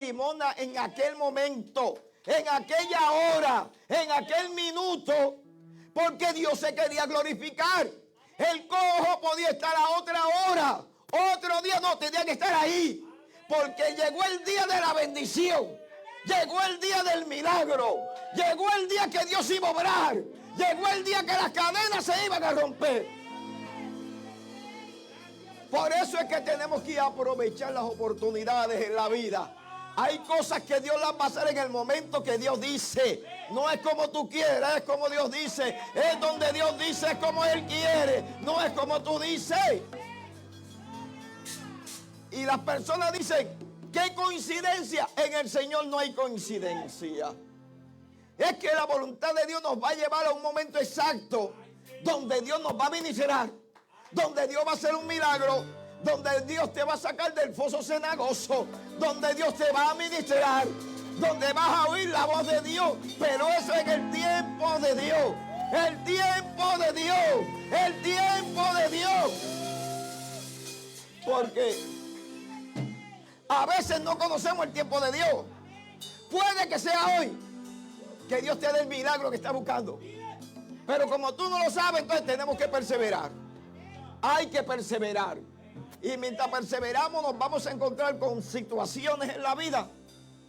limosna en aquel momento, en aquella hora, en aquel minuto, porque Dios se quería glorificar. El cojo podía estar a otra hora, otro día, no, tenía que estar ahí, porque llegó el día de la bendición, llegó el día del milagro, llegó el día que Dios iba a obrar, llegó el día que las cadenas se iban a romper. Por eso es que tenemos que aprovechar las oportunidades en la vida. Hay cosas que Dios las va a hacer en el momento que Dios dice. No es como tú quieres, es como Dios dice. Es donde Dios dice, es como Él quiere. No es como tú dices. Y las personas dicen, ¿qué coincidencia? En el Señor no hay coincidencia. Es que la voluntad de Dios nos va a llevar a un momento exacto donde Dios nos va a ministrar, donde Dios va a hacer un milagro, donde Dios te va a sacar del foso cenagoso, donde Dios te va a ministrar, donde vas a oír la voz de Dios. Pero eso es el tiempo de Dios, el tiempo de Dios, el tiempo de Dios. Porque a veces no conocemos el tiempo de Dios. Puede que sea hoy que Dios te dé el milagro que estás buscando, pero como tú no lo sabes, entonces tenemos que perseverar. Hay que perseverar. Y mientras perseveramos nos vamos a encontrar con situaciones en la vida,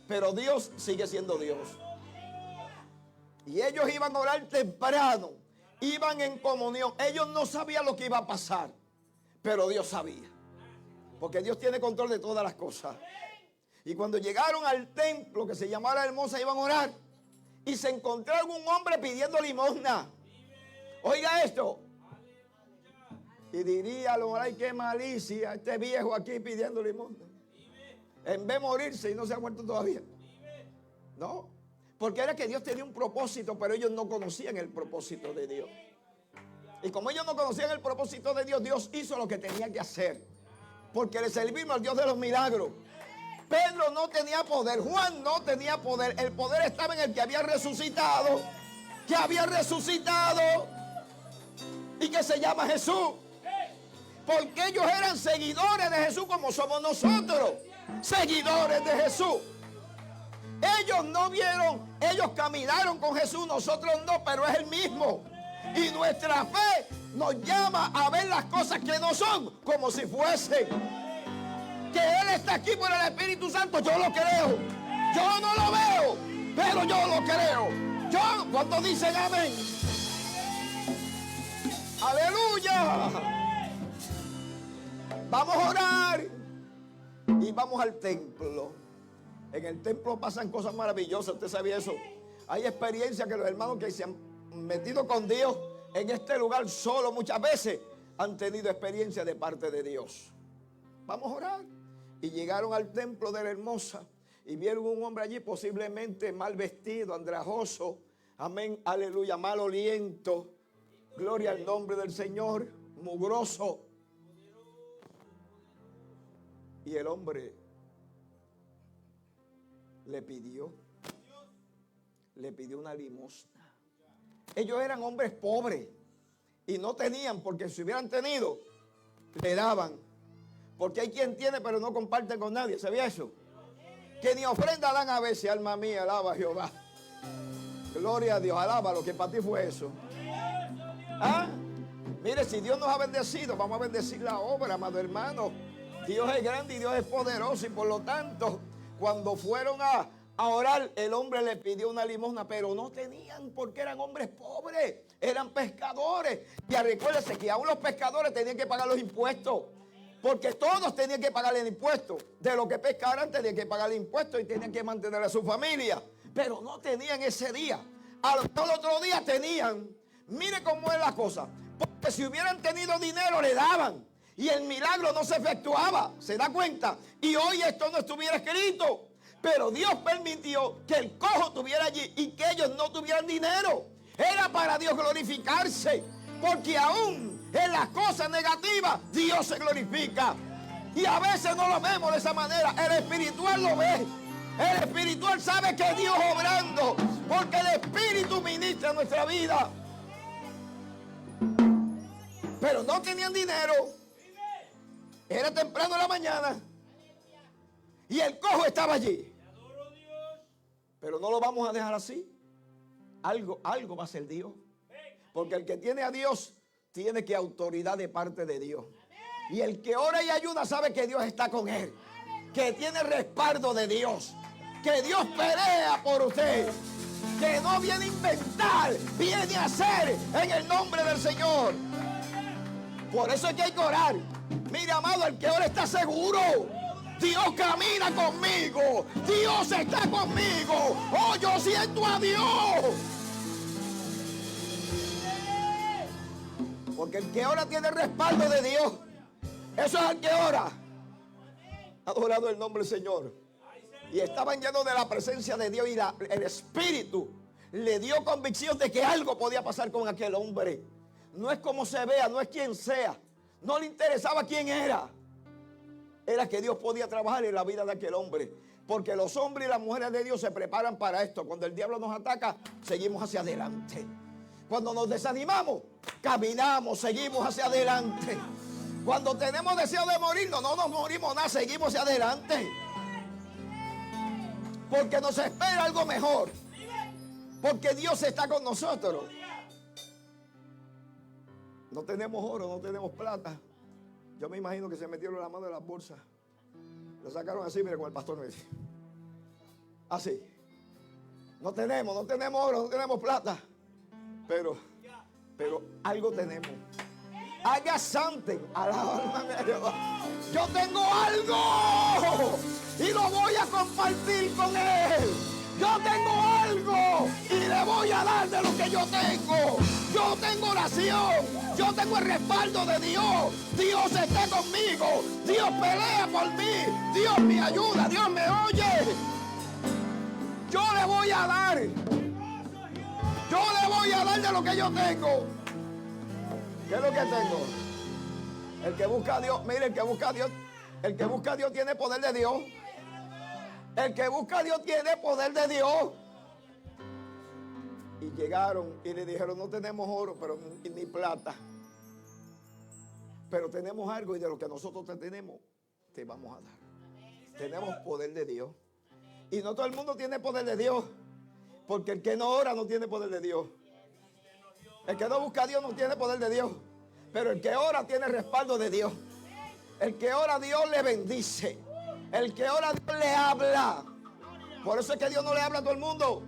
pero Dios sigue siendo Dios. Y ellos iban a orar temprano, iban en comunión. Ellos no sabían lo que iba a pasar, pero Dios sabía, porque Dios tiene control de todas las cosas. Y cuando llegaron al templo que se llamaba Hermosa, iban a orar y se encontraron un hombre pidiendo limosna. Oiga esto. Y diría, ay, qué malicia, este viejo aquí pidiendo limosna. En vez de morirse y no se ha muerto todavía. No, porque era que Dios tenía un propósito, pero ellos no conocían el propósito de Dios. Y como ellos no conocían el propósito de Dios, Dios hizo lo que tenía que hacer, porque le servimos al Dios de los milagros. Pedro no tenía poder, Juan no tenía poder. El poder estaba en el que había resucitado, y que se llama Jesús. Porque ellos eran seguidores de Jesús como somos nosotros, seguidores de Jesús. Ellos no vieron, ellos caminaron con Jesús, nosotros no, pero es el mismo. Y nuestra fe nos llama a ver las cosas que no son como si fuesen. Que Él está aquí por el Espíritu Santo, yo lo creo. Yo no lo veo, pero yo lo creo. ¿Cuántos dicen amén? Aleluya. Vamos a orar y vamos al templo. En el templo pasan cosas maravillosas, ¿usted sabía eso? Hay experiencias que los hermanos que se han metido con Dios en este lugar solo muchas veces han tenido experiencia de parte de Dios. Vamos a orar. Y llegaron al templo de la Hermosa y vieron un hombre allí posiblemente mal vestido, andrajoso, amén, aleluya, mal oliento, gloria al nombre del Señor, mugroso. Y el hombre le pidió una limosna. Ellos eran hombres pobres y no tenían, porque si hubieran tenido, le daban. Porque hay quien tiene pero no comparte con nadie, ¿sabía eso? Que ni ofrenda dan a veces, alma mía, alaba a Jehová. Gloria a Dios, alaba lo que para ti fue eso. ¿Ah? Mire, si Dios nos ha bendecido, vamos a bendecir la obra, amado hermano. Dios es grande y Dios es poderoso, y por lo tanto, cuando fueron a orar, el hombre le pidió una limosna, pero no tenían, porque eran hombres pobres, eran pescadores. Y recuérdese que aún los pescadores tenían que pagar los impuestos, porque todos tenían que pagar el impuesto. De lo que pescaran tenían que pagar el impuesto y tenían que mantener a su familia. Pero no tenían ese día. Al otro día tenían. Mire cómo es la cosa. Porque si hubieran tenido dinero le daban. Y el milagro no se efectuaba, ¿se da cuenta? Y hoy esto no estuviera escrito. Pero Dios permitió que el cojo estuviera allí y que ellos no tuvieran dinero. Era para Dios glorificarse. Porque aún en las cosas negativas Dios se glorifica. Y a veces no lo vemos de esa manera. El espiritual lo ve. El espiritual sabe que Dios obrando. Porque el Espíritu ministra nuestra vida. Pero no tenían dinero. Era temprano en la mañana y el cojo estaba allí. Pero no lo vamos a dejar así. Algo va a ser Dios. Porque el que tiene a Dios tiene que autoridad de parte de Dios. Y el que ora y ayuda sabe que Dios está con él. Que tiene respaldo de Dios. Que Dios pelea por usted. Que no viene a inventar, viene a hacer en el nombre del Señor. Por eso es que hay que orar. Mira, amado, el que ora está seguro. Dios camina conmigo. Dios está conmigo. Oh, yo siento a Dios. Porque el que ora tiene respaldo de Dios. Eso es el que ora. Adorado el nombre del Señor. Y estaban llenos de la presencia de Dios. Y el Espíritu le dio convicción de que algo podía pasar con aquel hombre. No es como se vea, no es quien sea. No le interesaba quién era. Era que Dios podía trabajar en la vida de aquel hombre. Porque los hombres y las mujeres de Dios se preparan para esto. Cuando el diablo nos ataca, seguimos hacia adelante. Cuando nos desanimamos, caminamos, seguimos hacia adelante. Cuando tenemos deseo de morirnos, no nos morimos nada, seguimos hacia adelante. Porque nos espera algo mejor. Porque Dios está con nosotros. No tenemos oro, no tenemos plata. Yo me imagino que se metieron la mano en las bolsas. Lo sacaron así, mire, como el pastor me dice. Así. No tenemos oro, no tenemos plata. Pero algo tenemos. Haga santen a la alma de Jehová. Yo tengo algo y lo voy a compartir con él. Yo tengo algo y le voy a dar de lo que yo tengo. Yo tengo oración. Yo tengo el respaldo de Dios. Dios está conmigo. Dios pelea por mí. Dios me ayuda. Dios me oye. Yo le voy a dar. Yo le voy a dar de lo que yo tengo. ¿Qué es lo que tengo? El que busca a Dios, mire, el que busca a Dios tiene poder de Dios. El que busca a Dios tiene poder de Dios. Y llegaron y le dijeron, no tenemos oro, pero ni plata. Pero tenemos algo y de lo que nosotros te tenemos, te vamos a dar. Tenemos poder de Dios. Y no todo el mundo tiene poder de Dios. Porque el que no ora no tiene poder de Dios. El que no busca a Dios no tiene poder de Dios. Pero el que ora tiene respaldo de Dios. El que ora, Dios le bendice. El que ora, Dios le habla. Por eso es que Dios no le habla a todo el mundo.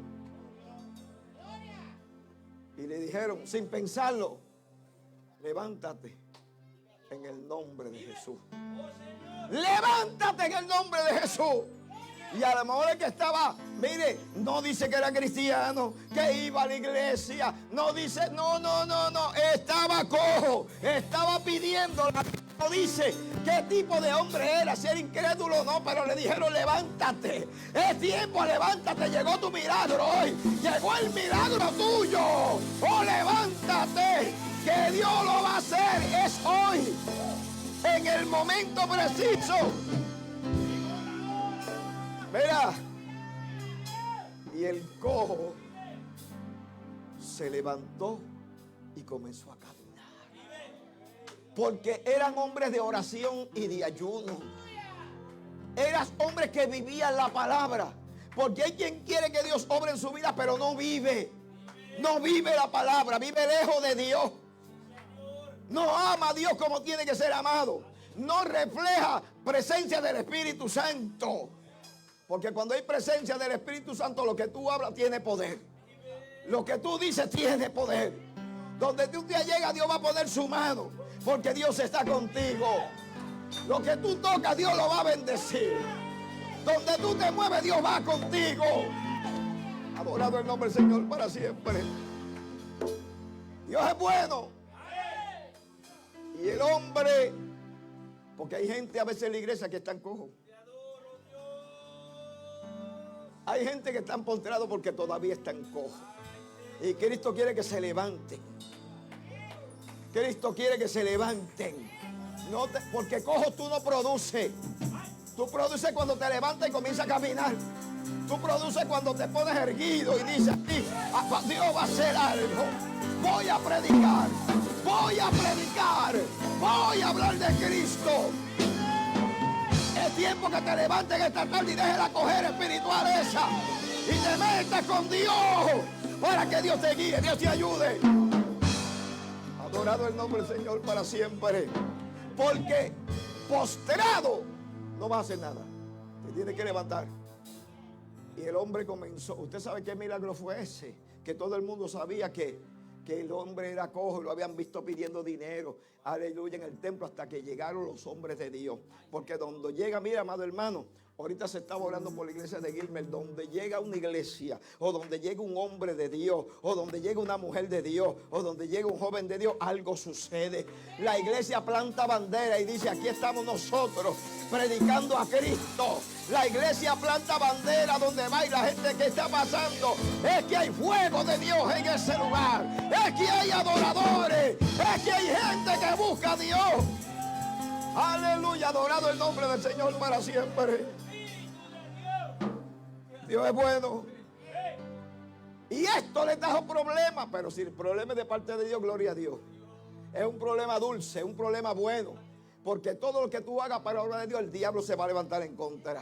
Y le dijeron, sin pensarlo, levántate en el nombre de Jesús. Levántate en el nombre de Jesús. Y a lo mejor el que estaba, mire, no dice que era cristiano, que iba a la iglesia. No dice, no. Estaba cojo, estaba pidiendo. No dice qué tipo de hombre era, si era incrédulo o no, pero le dijeron, levántate. Es tiempo, levántate, llegó tu milagro hoy. Llegó el milagro tuyo. Oh, levántate, que Dios lo va a hacer. Es hoy, en el momento preciso. Mira, y el cojo se levantó y comenzó a caminar. Porque eran hombres de oración y de ayuno. Eran hombres que vivían la palabra. Porque hay quien quiere que Dios obre en su vida, pero no vive. No vive la palabra, vive lejos de Dios. No ama a Dios como tiene que ser amado. No refleja presencia del Espíritu Santo. Porque cuando hay presencia del Espíritu Santo, lo que tú hablas tiene poder. Lo que tú dices tiene poder. Donde tú te llegas, Dios va a poner su mano. Porque Dios está contigo. Lo que tú tocas, Dios lo va a bendecir. Donde tú te mueves, Dios va contigo. Adorado el nombre del Señor para siempre. Dios es bueno. Y el hombre, porque hay gente a veces en la iglesia que están cojos. Hay gente que están postrados porque todavía están cojos. Y Cristo quiere que se levanten. Cristo quiere que se levanten. Porque cojo tú no produces. Tú produces cuando te levantas y comienzas a caminar. Tú produces cuando te pones erguido y dices, Dios va a hacer algo. Voy a predicar. Voy a predicar. Voy a hablar de Cristo. Es tiempo que te levanten esta tarde y dejes la cojera espiritual esa. y te metas con Dios para que Dios te guíe, Dios te ayude. Adorado el nombre del Señor para siempre. Porque postrado no vas a hacer nada. Te tienes que levantar. Y el hombre comenzó. ¿Usted sabe qué milagro fue ese? Que todo el mundo sabía que el hombre era cojo y lo habían visto pidiendo dinero, aleluya, en el templo, hasta que llegaron los hombres de Dios. Porque donde llega, mira, amado hermano, ahorita se estaba orando por la iglesia de Gilmer, donde llega una iglesia, o donde llega un hombre de Dios, o donde llega una mujer de Dios, o donde llega un joven de Dios, algo sucede. La iglesia planta bandera y dice: aquí estamos nosotros predicando a Cristo. La iglesia planta bandera donde va, y la gente que está pasando es que hay fuego de Dios en ese lugar, es que hay adoradores, es que hay gente que busca a Dios. Aleluya, adorado el nombre del Señor para siempre. Dios es bueno. Y esto le trajo problemas, pero si el problema es de parte de Dios, gloria a Dios. Es un problema dulce, un problema bueno. Porque todo lo que tú hagas para la obra de Dios, el diablo se va a levantar en contra.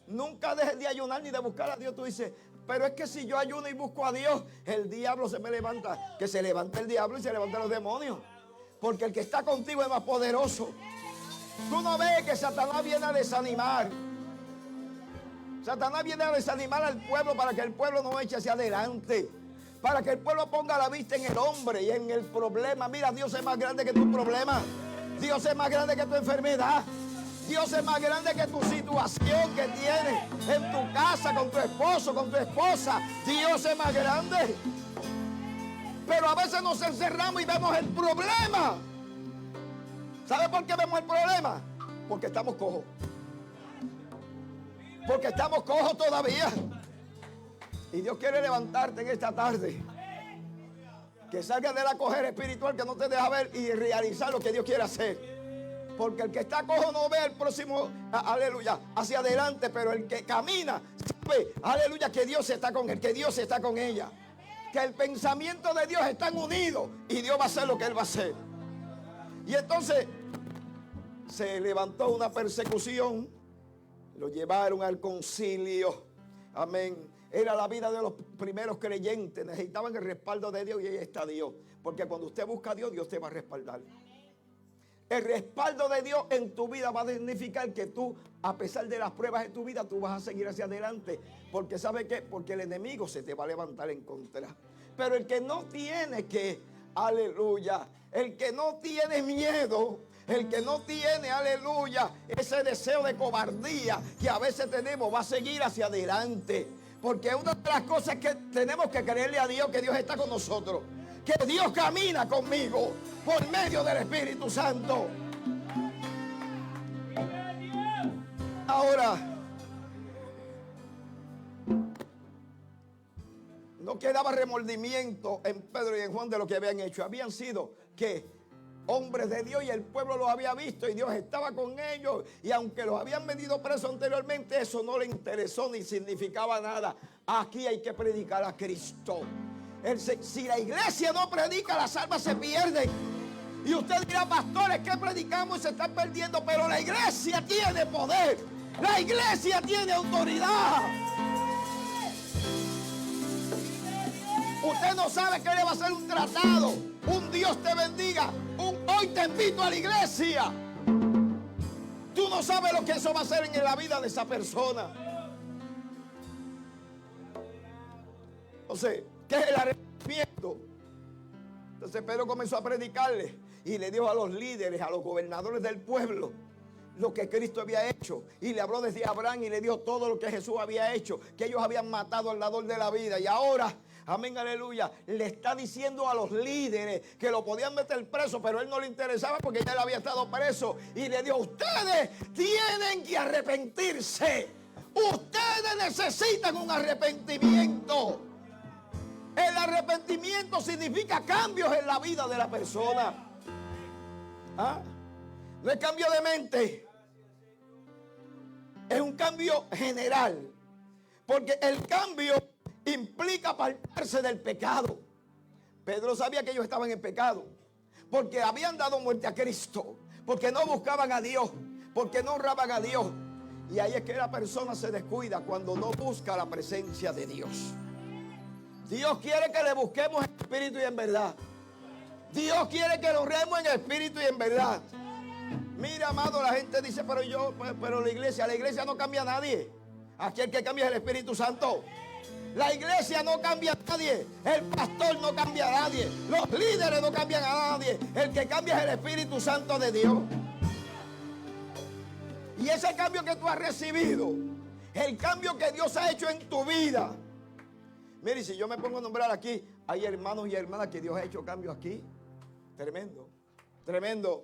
Nunca dejes de ayunar ni de buscar a Dios. Tú dices: pero es que si yo ayuno y busco a Dios, el diablo se me levanta. Que se levante el diablo y se levanten los demonios. Porque el que está contigo es más poderoso. Tú no ves que Satanás viene a desanimar. Satanás viene a desanimar al pueblo para que el pueblo no eche hacia adelante. Para que el pueblo ponga la vista en el hombre y en el problema. Mira, Dios es más grande que tu problema. Dios es más grande que tu enfermedad. Dios es más grande que tu situación que tienes en tu casa, con tu esposo, con tu esposa. Dios es más grande. Pero a veces nos encerramos y vemos el problema. ¿Sabe por qué vemos el problema? Porque estamos cojos. Porque estamos cojos todavía. Y Dios quiere levantarte en esta tarde. Que salgas de la cojera espiritual que no te deja ver y realizar lo que Dios quiere hacer. Porque el que está cojo no ve el próximo, aleluya, hacia adelante. Pero el que camina sabe, aleluya, que Dios está con él, que Dios está con ella. Que el pensamiento de Dios están unidos y Dios va a hacer lo que Él va a hacer. Y entonces se levantó una persecución. Lo llevaron al concilio. Amén. Era la vida de los primeros creyentes. Necesitaban el respaldo de Dios y ahí está Dios. Porque cuando usted busca a Dios, Dios te va a respaldar. El respaldo de Dios en tu vida va a significar que tú, a pesar de las pruebas de tu vida, tú vas a seguir hacia adelante. Porque ¿sabe qué? Porque el enemigo se te va a levantar en contra. Pero el que no tiene que, aleluya, el que no tiene miedo, el que no tiene, aleluya, ese deseo de cobardía que a veces tenemos, va a seguir hacia adelante. Porque una de las cosas que tenemos que creerle a Dios, que Dios está con nosotros. Que Dios camina conmigo por medio del Espíritu Santo. Ahora, no quedaba remordimiento en Pedro y en Juan de lo que habían hecho. Habían sido que hombres de Dios y el pueblo los había visto y Dios estaba con ellos. Y aunque los habían metido presos anteriormente, eso no le interesó ni significaba nada. Aquí hay que predicar a Cristo. Si la iglesia no predica, las almas se pierden. Y usted dirá: pastores, ¿qué predicamos y se están perdiendo? Pero la iglesia tiene poder. La iglesia tiene autoridad. Usted no sabe que le va a hacer un tratado, un Dios te bendiga, hoy te invito a la iglesia. Tú no sabes lo que eso va a hacer en la vida de esa persona. Entonces, ¿qué es el arrepentimiento? Entonces Pedro comenzó a predicarle y le dijo a los líderes, a los gobernadores del pueblo, lo que Cristo había hecho. Y le habló desde Abraham y le dio todo lo que Jesús había hecho, que ellos habían matado al dador de la vida. Y ahora, amén, aleluya, le está diciendo a los líderes que lo podían meter preso, pero él no le interesaba porque ya él había estado preso. Y le dijo: ustedes tienen que arrepentirse. Ustedes necesitan un arrepentimiento. El arrepentimiento significa cambios en la vida de la persona. ¿Ah? No es cambio de mente. Es un cambio general. Porque el cambio implica apartarse del pecado. Pedro sabía que ellos estaban en pecado. Porque habían dado muerte a Cristo. Porque no buscaban a Dios. Porque no honraban a Dios. Y ahí es que la persona se descuida cuando no busca la presencia de Dios. Dios quiere que le busquemos en espíritu y en verdad. Dios quiere que lo oremos en espíritu y en verdad. Mira, amado, la gente dice, pero la iglesia no cambia a nadie. Aquí el que cambia es el Espíritu Santo. La iglesia no cambia a nadie. El pastor no cambia a nadie. Los líderes no cambian a nadie. El que cambia es el Espíritu Santo de Dios. Y ese cambio que tú has recibido, el cambio que Dios ha hecho en tu vida. Mire, si yo me pongo a nombrar aquí, hay hermanos y hermanas que Dios ha hecho cambios aquí. Tremendo, tremendo,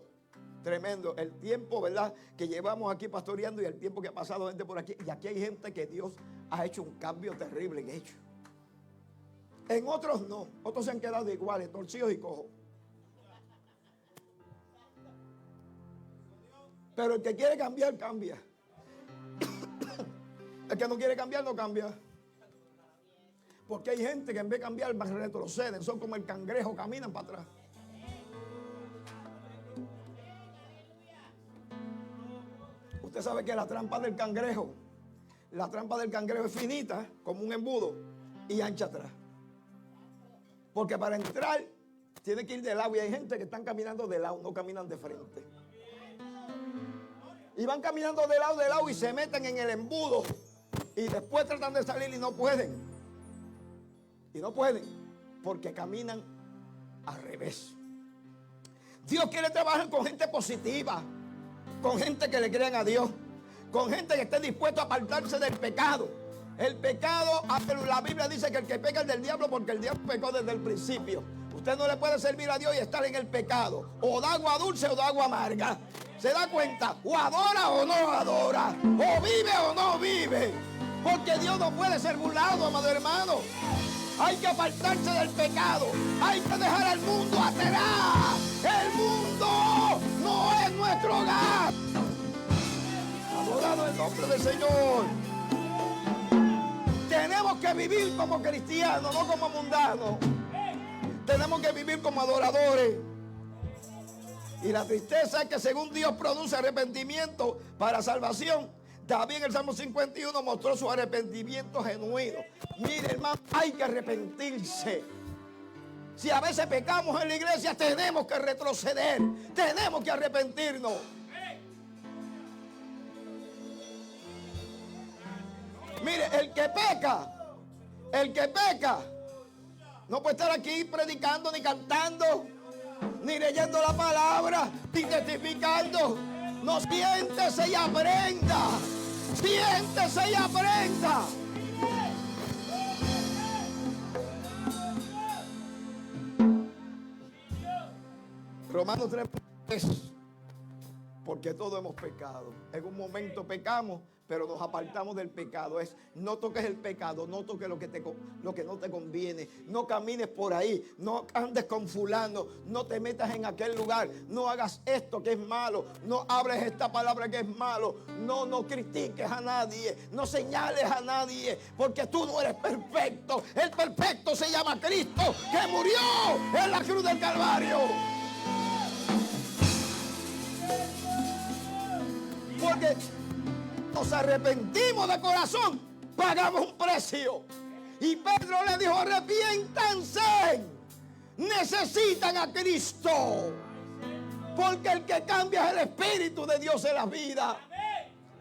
tremendo. El tiempo, ¿verdad?, que llevamos aquí pastoreando y el tiempo que ha pasado gente por aquí. Y aquí hay gente que Dios ha hecho un cambio terrible en ellos. En otros no. Otros se han quedado iguales, torcidos y cojos. Pero el que quiere cambiar, cambia. El que no quiere cambiar, no cambia. Porque hay gente que en vez de cambiar, más retroceden. Son como el cangrejo, caminan para atrás. Usted sabe que la trampa del cangrejo es finita, como un embudo, y ancha atrás. Porque para entrar, tiene que ir de lado. Y hay gente que están caminando de lado, no caminan de frente. Y van caminando de lado y se meten en el embudo. Y después tratan de salir y no pueden. Y no pueden porque caminan al revés. Dios quiere trabajar con gente positiva, con gente que le crean a Dios, con gente que esté dispuesto a apartarse del pecado. El pecado, la Biblia dice que el que peca es del diablo porque el diablo pecó desde el principio. Usted no le puede servir a Dios y estar en el pecado. O da agua dulce o da agua amarga. ¿Se da cuenta? O adora o no adora. O vive o no vive. Porque Dios no puede ser burlado, amado hermano. Hay que apartarse del pecado. Hay que dejar al mundo atrás. El mundo no es nuestro hogar. Adorado el nombre del Señor. Tenemos que vivir como cristianos, no como mundanos. Tenemos que vivir como adoradores. Y la tristeza es que según Dios produce arrepentimiento para salvación, David en el Salmo 51 mostró su arrepentimiento genuino. Mire, hermano, hay que arrepentirse. Si a veces pecamos en la iglesia, tenemos que retroceder. Tenemos que arrepentirnos. Mire, el que peca, no puede estar aquí predicando, ni cantando, ni leyendo la palabra, ni testificando. No, siéntese y aprenda. Siéntese y aprenda. Romanos 3:3. Porque todos hemos pecado. En un momento pecamos, pero nos apartamos del pecado. Es no toques el pecado, no toques lo que no te conviene. No camines por ahí, no andes con fulano, no te metas en aquel lugar, no hagas esto que es malo, no hables esta palabra que es malo, no critiques a nadie, no señales a nadie, porque tú no eres perfecto. El perfecto se llama Cristo, que murió en la cruz del Calvario. Porque nos arrepentimos de corazón, pagamos un precio. Y Pedro le dijo: arrepiéntanse, necesitan a Cristo. Porque el que cambia es el Espíritu de Dios en la vida.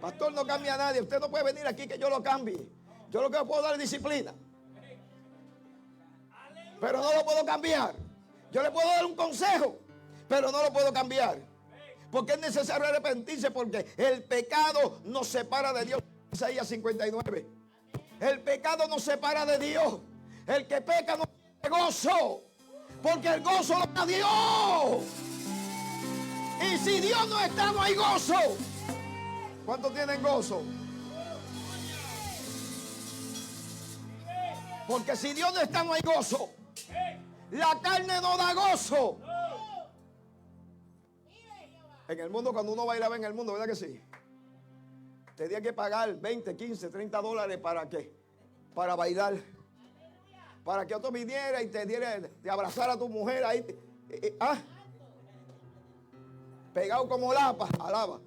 Pastor, no cambia a nadie. Usted no puede venir aquí que yo lo cambie. Yo lo que puedo dar es disciplina, pero no lo puedo cambiar. Yo le puedo dar un consejo, pero no lo puedo cambiar. Porque es necesario arrepentirse, porque el pecado nos separa de Dios. Isaías 59. El pecado nos separa de Dios. El que peca no tiene gozo, porque el gozo lo da Dios. Y si Dios no está, no hay gozo. ¿Cuántos tienen gozo? Porque si Dios no está, no hay gozo. La carne no da gozo. En el mundo, cuando uno bailaba en el mundo, ¿verdad que sí? Tenía que pagar 20, 15, 30 dólares ¿para qué? Para bailar. Para que otro viniera y te abrazara a tu mujer ahí. Pegado como lapa, alaba.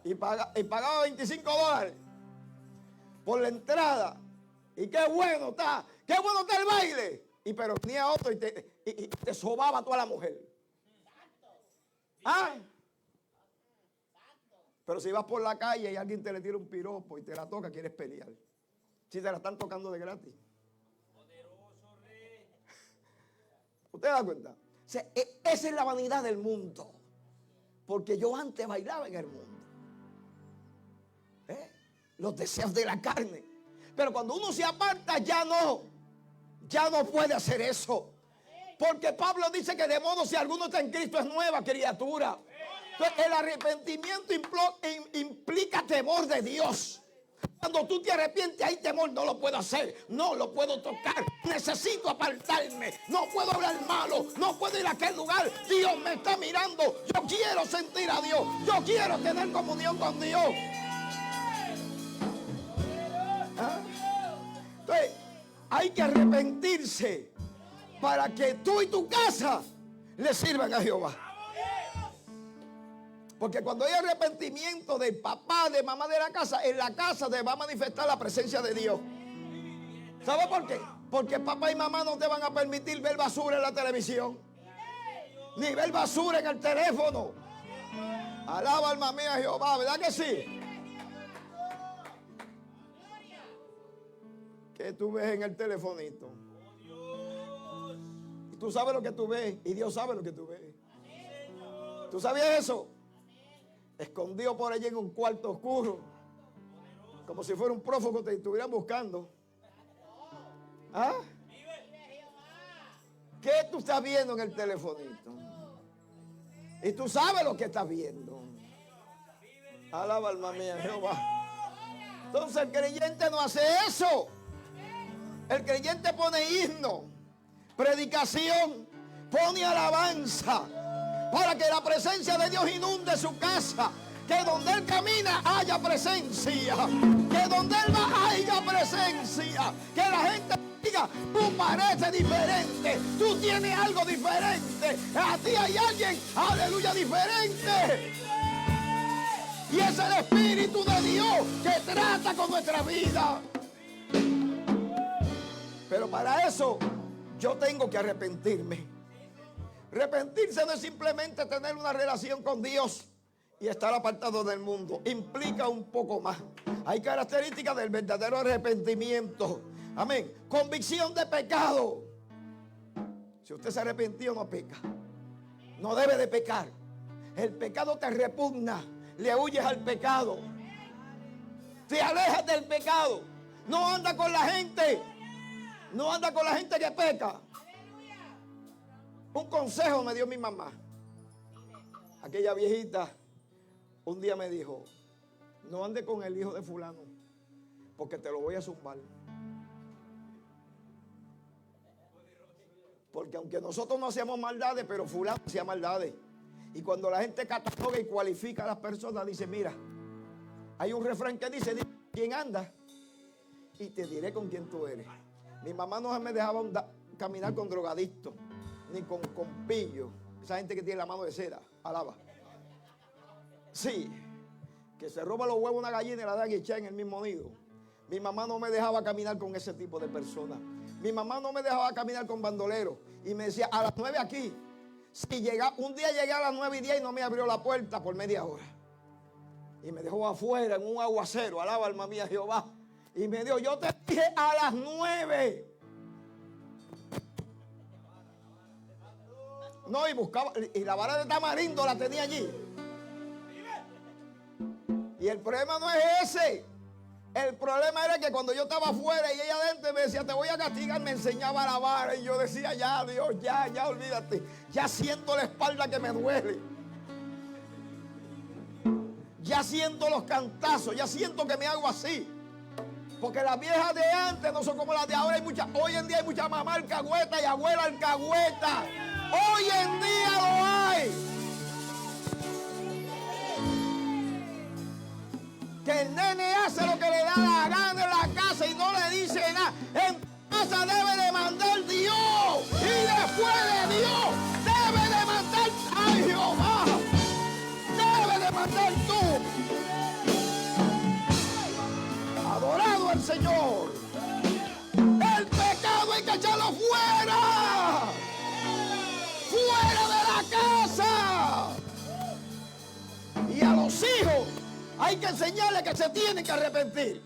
y pagaba $25 por la entrada. Y qué bueno está el baile. Pero tenía otro y te sobaba toda la mujer. ¿Ah? Pero si vas por la calle y alguien te le tira un piropo y te la toca, quieres pelear. Si te la están tocando de gratis. ¿Usted da cuenta? O sea, esa es la vanidad del mundo. Porque yo antes bailaba en el mundo. Los deseos de la carne. Pero cuando uno se aparta ya no puede hacer eso. Porque Pablo dice que de modo si alguno está en Cristo es nueva criatura. Entonces, el arrepentimiento implica temor de Dios. Cuando tú te arrepientes hay temor, no lo puedo hacer, no lo puedo tocar, necesito apartarme, no puedo hablar malo, no puedo ir a aquel lugar, Dios me está mirando, yo quiero sentir a Dios, yo quiero tener comunión con Dios. Entonces, hay que arrepentirse para que tú y tu casa le sirvan a Jehová. Porque cuando hay arrepentimiento del papá, de mamá de la casa, en la casa te va a manifestar la presencia de Dios. ¿Sabe por qué? Porque papá y mamá no te van a permitir ver basura en la televisión, ni ver basura en el teléfono. Alaba alma mía Jehová, ¿verdad que sí? ¿Qué tú ves en el telefonito? Tú sabes lo que tú ves y Dios sabe lo que tú ves. ¿Tú sabías eso? Escondido por allí en un cuarto oscuro, como si fuera un prófugo te estuvieran buscando. ¿Ah? ¿Qué tú estás viendo en el telefonito? Y tú sabes lo que estás viendo. Alaba alma mía Jehová. Entonces el creyente no hace eso. El creyente pone himno, predicación, pone alabanza, para que la presencia de Dios inunde su casa. Que donde Él camina haya presencia. Que donde Él va haya presencia. Que la gente diga, tú pareces diferente. Tú tienes algo diferente. A ti hay alguien, aleluya, diferente. Y es el Espíritu de Dios que trata con nuestra vida. Pero para eso yo tengo que arrepentirme. Arrepentirse no es simplemente tener una relación con Dios y estar apartado del mundo. Implica un poco más. Hay características del verdadero arrepentimiento. Amén. Convicción de pecado. Si usted se arrepintió, no peca. No debe de pecar. El pecado te repugna. Le huyes al pecado. Te alejas del pecado. No anda con la gente. No anda con la gente que peca. Un consejo me dio mi mamá. Aquella viejita un día me dijo, no ande con el hijo de fulano, porque te lo voy a zumbar. Porque aunque nosotros no hacemos maldades, pero fulano hacía maldades. Y cuando la gente cataloga y cualifica a las personas, dice, mira, hay un refrán que dice, dime quién anda y te diré con quién tú eres. Mi mamá no me dejaba caminar con drogadictos, ni con pillos. Esa gente que tiene la mano de seda, alaba. Sí, que se roba los huevos una gallina y la da a echar en el mismo nido. Mi mamá no me dejaba caminar con ese tipo de personas. Mi mamá no me dejaba caminar con bandoleros. Y me decía, a las 9 aquí. Un día llegué a las 9:10 y no me abrió la puerta por media hora. Y me dejó afuera en un aguacero, alaba alma mía Jehová. Y me dijo, yo te dije a las 9. No, y buscaba, y la vara de tamarindo la tenía allí. Y el problema no es ese. El problema era que cuando yo estaba afuera y ella adentro me decía, te voy a castigar, me enseñaba la vara. Y yo decía, ya Dios, ya olvídate. Ya siento la espalda que me duele. Ya siento los cantazos, ya siento que me hago así. Porque las viejas de antes no son como las de ahora. Hoy en día hay mucha mamá alcahueta y abuela alcahueta. Hoy en día lo hay. Que el nene hace lo que le da la gana en la casa y no le dice nada. En casa debe de mandar Dios. Y después de Dios debe de mandar a Jehová. Debe de mandar tú. hay que enseñarle que se tienen que arrepentir.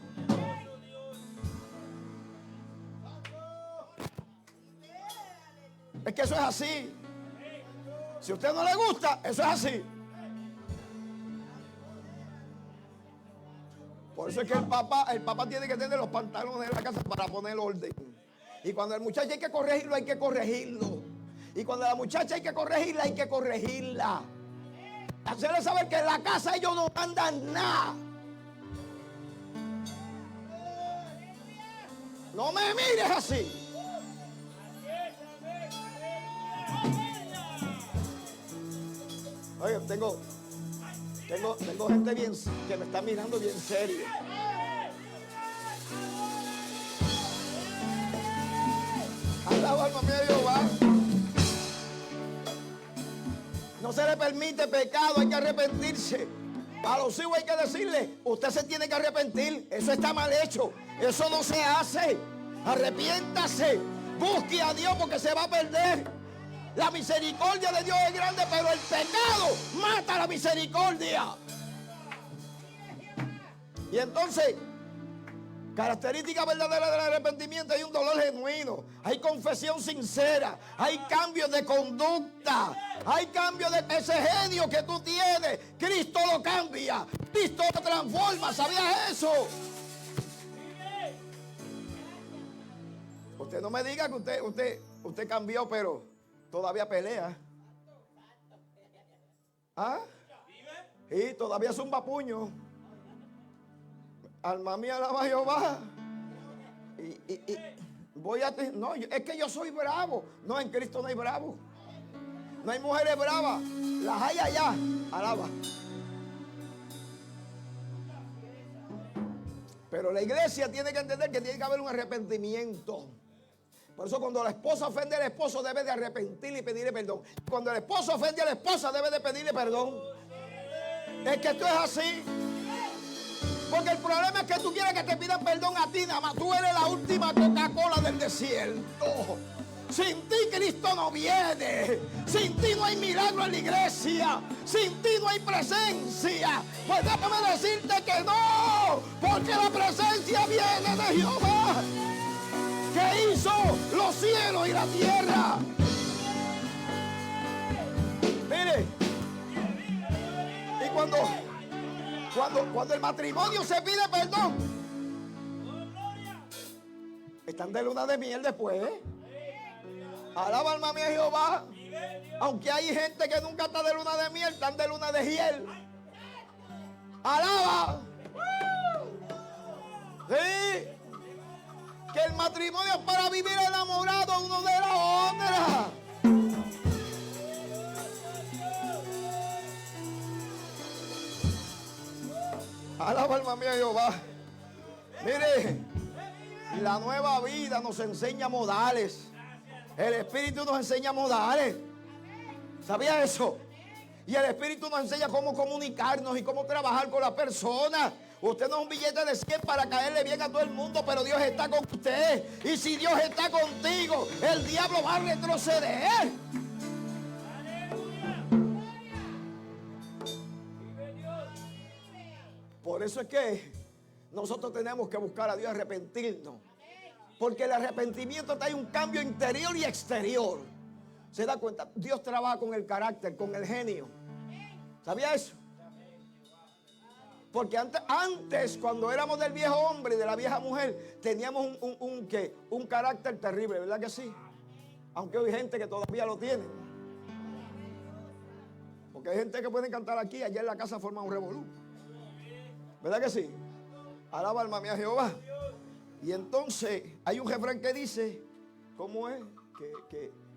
Es que eso es así. Si a usted no le gusta, eso es así. Por eso es que el papá tiene que tener los pantalones en la casa para poner orden. Y cuando el muchacho hay que corregirlo, hay que corregirlo. Y cuando la muchacha hay que corregirla, hay que corregirla. Hacerle saber que en la casa ellos no mandan nada. No me mires así. Oye, tengo gente bien que me está mirando bien serio. Alaba alma mía Jehová. No se le permite pecado, hay que arrepentirse. A los hijos hay que decirle, usted se tiene que arrepentir. Eso está mal hecho. Eso no se hace. Arrepiéntase. Busque a Dios porque se va a perder. La misericordia de Dios es grande, pero el pecado mata la misericordia. Y entonces, característica verdadera del arrepentimiento: hay un dolor genuino, hay confesión sincera, hay cambios de conducta, hay cambio de ese genio que tú tienes. Cristo lo cambia, Cristo lo transforma. ¿Sabías eso? Usted no me diga que usted cambió, pero todavía pelea. ¿Ah? Y todavía zumba puño. Alma mía, alaba a Jehová. Y voy a ti. No, es que yo soy bravo. No, en Cristo no hay bravo. No hay mujeres bravas. Las hay allá. Alaba. Pero la iglesia tiene que entender que tiene que haber un arrepentimiento. Por eso cuando la esposa ofende al esposo debe de arrepentirle y pedirle perdón. Cuando el esposo ofende a la esposa debe de pedirle perdón. Es que esto es así. Porque el problema es que tú quieres que te pidan perdón a ti nada más. Tú eres la última Coca-Cola del desierto. Sin ti Cristo no viene. Sin ti no hay milagro en la iglesia. Sin ti no hay presencia. Pues déjame decirte que no. Porque la presencia viene de Jehová, que hizo los cielos y la tierra. Mire, y cuando el matrimonio se pide perdón, están de luna de miel después. Alaba alma mía Jehová. Aunque hay gente que nunca está de luna de miel, están de luna de hiel. Alaba. Sí. Que el matrimonio es para vivir enamorado uno de la otra. Alaba alma mía Jehová. Mire, la nueva vida nos enseña modales. El Espíritu nos enseña modales. ¿Sabía eso? Y el Espíritu nos enseña cómo comunicarnos y cómo trabajar con la persona. Usted no es un billete de 100 para caerle bien a todo el mundo, pero Dios está con usted. Y si Dios está contigo, el diablo va a retroceder. Por eso es que nosotros tenemos que buscar a Dios, arrepentirnos. Porque el arrepentimiento trae un cambio interior y exterior. ¿Se da cuenta? Dios trabaja con el carácter, con el genio. ¿Sabía eso? Porque antes, cuando éramos del viejo hombre y de la vieja mujer, teníamos un carácter terrible, ¿verdad que sí? Aunque hay gente que todavía lo tiene. Porque hay gente que puede cantar aquí, allá en la casa forma un revolú. ¿Verdad que sí? Alaba alma mía Jehová. Y entonces hay un refrán que dice, ¿cómo es?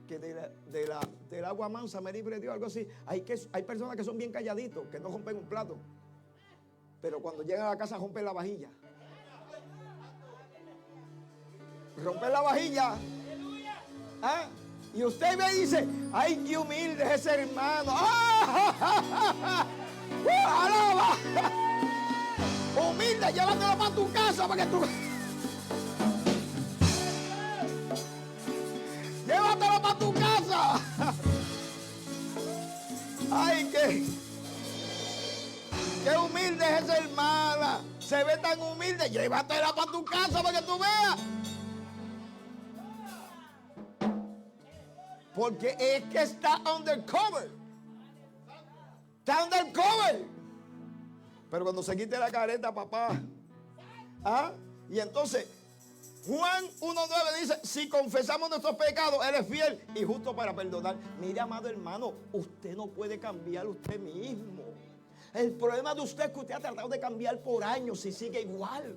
Que del agua mansa me libre Dios, algo así. Hay personas que son bien calladitos, que no rompen un plato. Pero cuando llegan a la casa rompen la vajilla. Rompen la vajilla. ¿Ah? Y usted ve y dice, ay, qué humilde es ese hermano. ¡Ah! ¡Alaba! Humilde, llévatelo para tu casa para que tú... Llévatelo para tu casa. Ay, qué humilde humilde es esa hermana. Se ve tan humilde. Llévatela para tu casa para que tú veas. Porque es que está undercover. Está undercover. Pero cuando se quite la careta, papá. ¿Ah? Y entonces, Juan 1:9 dice, si confesamos nuestros pecados, Él es fiel y justo para perdonar. Mire, amado hermano, usted no puede cambiar usted mismo. El problema de usted es que usted ha tratado de cambiar por años y sigue igual.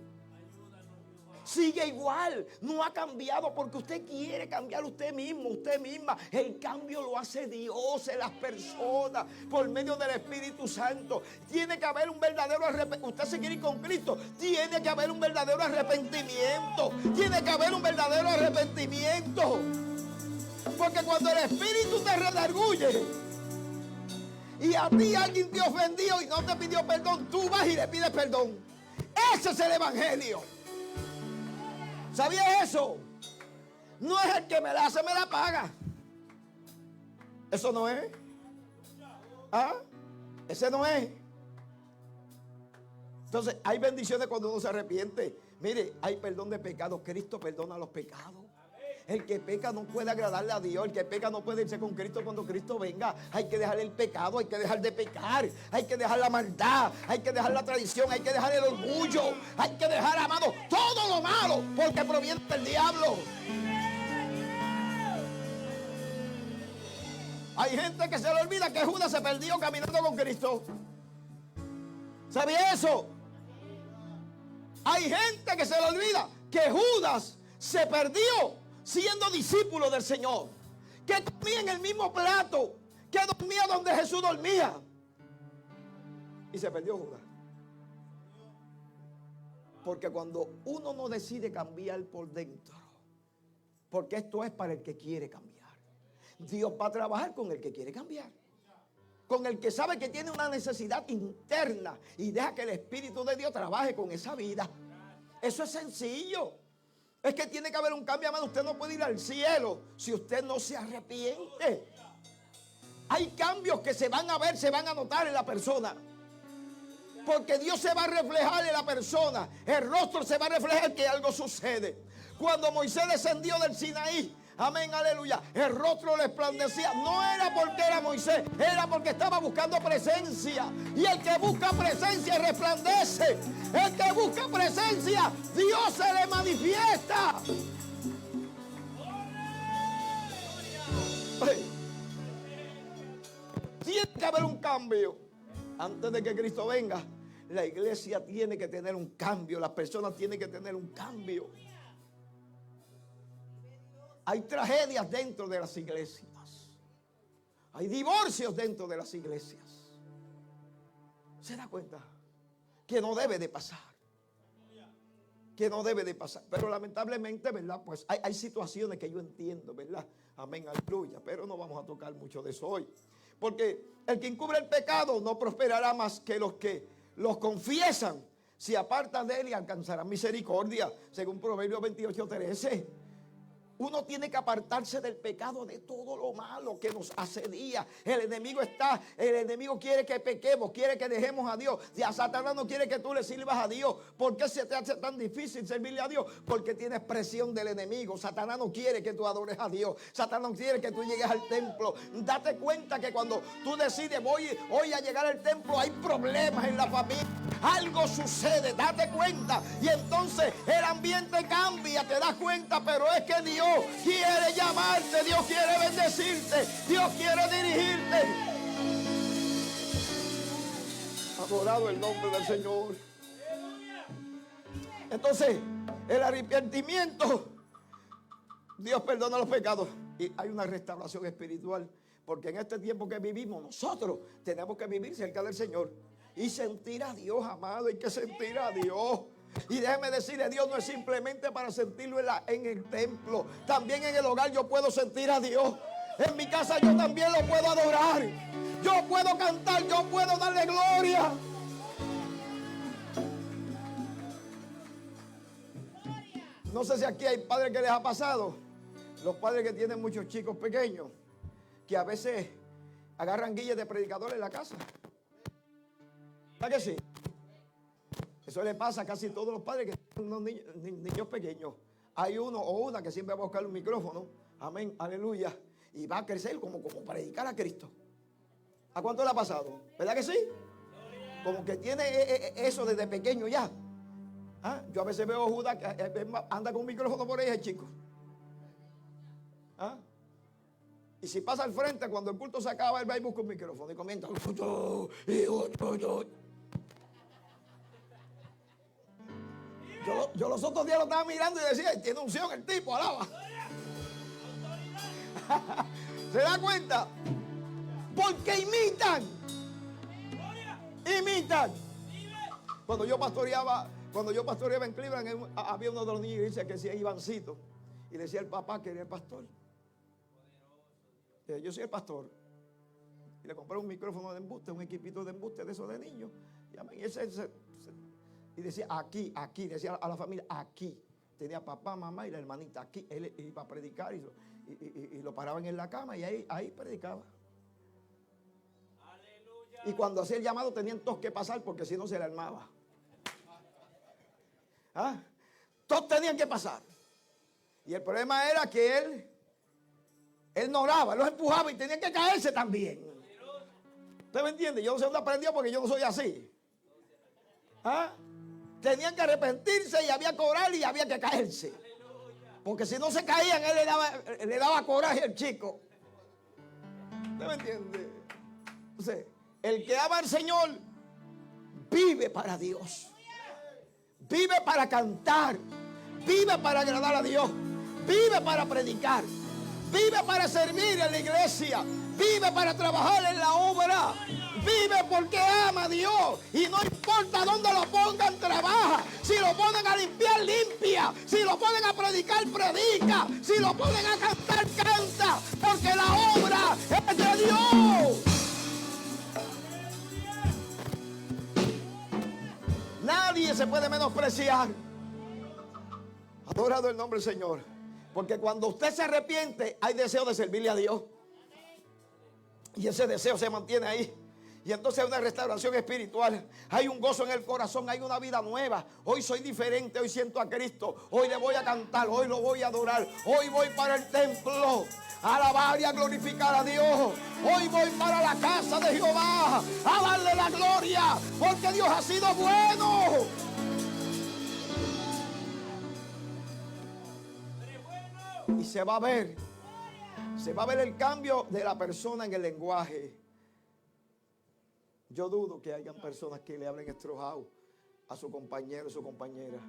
Sigue igual, no ha cambiado porque usted quiere cambiar usted mismo, usted misma. El cambio lo hace Dios en las personas por medio del Espíritu Santo. Tiene que haber un verdadero arrepentimiento. Usted se quiere ir con Cristo, tiene que haber un verdadero arrepentimiento. Tiene que haber un verdadero arrepentimiento. Porque cuando el Espíritu te redarguye y a ti alguien te ofendió y no te pidió perdón, tú vas y le pides perdón. Ese es el Evangelio. ¿Sabías eso? No es el que me la hace, me la paga. Eso no es. ¿Ah? Ese no es. Entonces, hay bendiciones cuando uno se arrepiente. Mire, hay perdón de pecados. Cristo perdona los pecados. El que peca no puede agradarle a Dios. El que peca no puede irse con Cristo cuando Cristo venga. Hay que dejar el pecado, hay que dejar de pecar. Hay que dejar la maldad, hay que dejar la tradición, hay que dejar el orgullo. Hay que dejar, amado, todo lo malo, porque proviene del diablo. Hay gente que se le olvida que Judas se perdió caminando con Cristo. ¿Sabía eso? Hay gente que se le olvida que Judas se perdió siendo discípulo del Señor, que comía en el mismo plato, que dormía donde Jesús dormía, y se perdió Judas. Porque cuando uno no decide cambiar por dentro, porque esto es para el que quiere cambiar, Dios va a trabajar con el que quiere cambiar, con el que sabe que tiene una necesidad interna y deja que el Espíritu de Dios trabaje con esa vida. Eso es sencillo. Es que tiene que haber un cambio, hermano. Usted no puede ir al cielo si usted no se arrepiente. Hay cambios que se van a ver, se van a notar en la persona. Porque Dios se va a reflejar en la persona. El rostro se va a reflejar que algo sucede. Cuando Moisés descendió del Sinaí, amén, aleluya, el rostro le resplandecía. No era porque era Moisés, era porque estaba buscando presencia. Y el que busca presencia resplandece. El que busca presencia, Dios se le manifiesta. Tiene que haber un cambio. Antes de que Cristo venga, la iglesia tiene que tener un cambio. Las personas tienen que tener un cambio. Hay tragedias dentro de las iglesias. Hay divorcios dentro de las iglesias. ¿Se da cuenta? Que no debe de pasar. Que no debe de pasar. Pero lamentablemente, ¿verdad? Pues hay situaciones que yo entiendo, ¿verdad? Amén, aleluya. Pero no vamos a tocar mucho de eso hoy. Porque el que encubre el pecado no prosperará más que los confiesan. Se apartan de él y alcanzarán misericordia. Según Proverbios 28:13. Uno tiene que apartarse del pecado, de todo lo malo que nos asedia. El enemigo quiere que pequemos, quiere que dejemos a Dios. Y a Satanás no quiere que tú le sirvas a Dios. ¿Por qué se te hace tan difícil servirle a Dios? Porque tienes presión del enemigo. Satanás no quiere que tú adores a Dios. Satanás no quiere que tú llegues al templo. Date cuenta que cuando tú decides voy hoy a llegar al templo, hay problemas en la familia. Algo sucede, date cuenta. Y entonces el ambiente cambia, te das cuenta, pero es que Dios quiere llamarte, Dios quiere bendecirte, Dios quiere dirigirte. Adorado el nombre del Señor. Entonces, el arrepentimiento, Dios perdona los pecados y hay una restauración espiritual. Porque en este tiempo que vivimos, nosotros tenemos que vivir cerca del Señor y sentir a Dios, amado. Hay que sentir a Dios. Y déjeme decirle, Dios no es simplemente para sentirlo en el templo. También en el hogar yo puedo sentir a Dios. En mi casa yo también lo puedo adorar. Yo puedo cantar, yo puedo darle gloria. No sé si aquí hay padres que les ha pasado. Los padres que tienen muchos chicos pequeños, que a veces agarran guillas de predicadores en la casa. ¿Verdad que sí? Eso le pasa a casi todos los padres que tienen unos niños pequeños. Hay uno o una que siempre va a buscar un micrófono. Amén, aleluya. Y va a crecer como predicar a Cristo. ¿A cuánto le ha pasado? ¿Verdad que sí? Como que tiene eso desde pequeño ya. ¿Ah? Yo a veces veo a Judas que anda con un micrófono por ahí, el chico. ¿Ah? Y si pasa al frente, cuando el culto se acaba, él va y busca un micrófono y comienza. Yo los otros días lo estaba mirando y decía, tiene unción el tipo, alaba. ¿Se da cuenta? Porque imitan. Imitan. Cuando yo pastoreaba en Cleveland, había uno de los niños que decía Ivancito. Y le decía al papá que era el pastor. Yo soy el pastor. Y le compré un micrófono de embuste, un equipito de embuste de esos de niños. Y decía aquí, decía a la familia, aquí. Tenía papá, mamá y la hermanita aquí. Él iba a predicar y lo paraban en la cama y ahí predicaba. Aleluya. Y cuando hacía el llamado tenían todos que pasar porque si no se le armaba. ¿Ah? Todos tenían que pasar. Y el problema era que él no oraba, los empujaba y tenían que caerse también. ¿Usted me entiende? Yo no sé dónde aprendió porque yo no soy así. ¿Ah? Tenían que arrepentirse y había que orar y había que caerse. Porque si no se caían, él le daba coraje al chico. ¿Usted me entiende? Entonces, el que ama al Señor vive para Dios. Vive para cantar. Vive para agradar a Dios. Vive para predicar. Vive para servir en la iglesia. Vive para trabajar en la obra. Vive porque ama a Dios. Y no importa dónde lo pongan, trabaja. Si lo ponen a limpiar, limpia. Si lo ponen a predicar, predica. Si lo ponen a cantar, canta. Porque la obra es de Dios. Nadie se puede menospreciar. Adorado el nombre del Señor. Porque cuando usted se arrepiente, hay deseo de servirle a Dios. Y ese deseo se mantiene ahí. Y entonces hay una restauración espiritual. Hay un gozo en el corazón. Hay una vida nueva. Hoy soy diferente. Hoy siento a Cristo. Hoy le voy a cantar. Hoy lo voy a adorar. Hoy voy para el templo a alabar y a glorificar a Dios. Hoy voy para la casa de Jehová a darle la gloria. Porque Dios ha sido bueno. Y se va a ver el cambio de la persona en el lenguaje. Yo dudo que hayan personas que le hablen estrujado a su compañero o su compañera,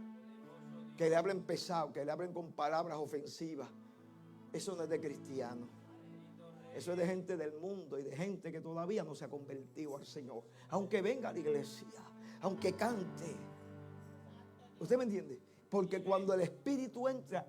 que le hablen pesado, que le hablen con palabras ofensivas. Eso no es de cristiano. Eso es de gente del mundo y de gente que todavía no se ha convertido al Señor. Aunque venga a la iglesia, aunque cante. ¿Usted me entiende? Porque cuando el Espíritu entra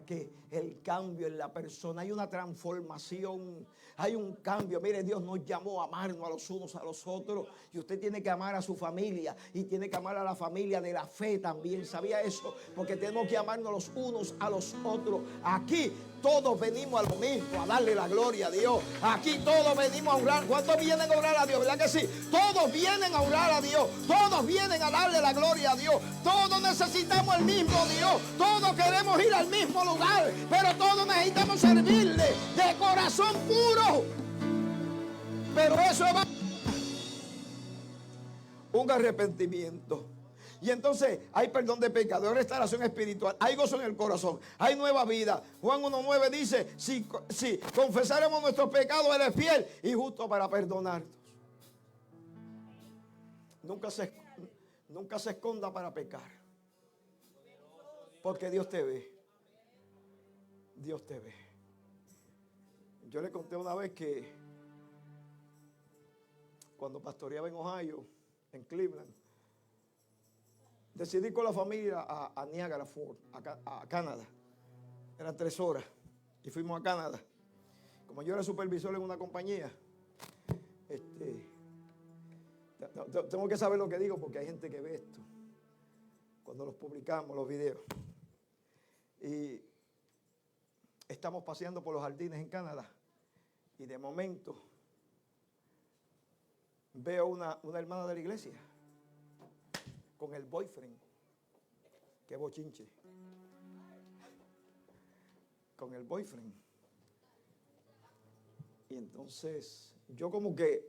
que el cambio en la persona, hay una transformación, hay un cambio. Mire, Dios nos llamó a amarnos a los unos a los otros. Y usted tiene que amar a su familia y tiene que amar a la familia de la fe también. ¿Sabía eso? Porque tenemos que amarnos los unos a los otros. Aquí todos venimos a lo mismo, a darle la gloria a Dios. Aquí todos venimos a orar. ¿Cuántos vienen a orar a Dios? ¿Verdad que sí? Todos vienen a orar a Dios. Todos vienen a darle la gloria a Dios. Todos necesitamos el mismo Dios. Todos queremos ir al mismo lugar. Pero todos necesitamos servirle de corazón puro. Pero eso va un arrepentimiento. Y entonces hay perdón de pecado, hay restauración espiritual, hay gozo en el corazón, hay nueva vida. Juan 1:9 dice, si confesáramos nuestros pecados, Él es fiel y justo para perdonarnos. Nunca se esconda para pecar. Porque Dios te ve. Dios te ve. Yo le conté una vez que cuando pastoreaba en Ohio, en Cleveland, decidí con la familia a Niagara Falls, a Canadá. Eran 3 horas y fuimos a Canadá. Como yo era supervisor en una compañía, tengo que saber lo que digo porque hay gente que ve esto cuando los publicamos, los videos. Y estamos paseando por los jardines en Canadá y de momento veo una hermana de la iglesia con el boyfriend. Qué bochinche. Con el boyfriend. Y entonces yo como que,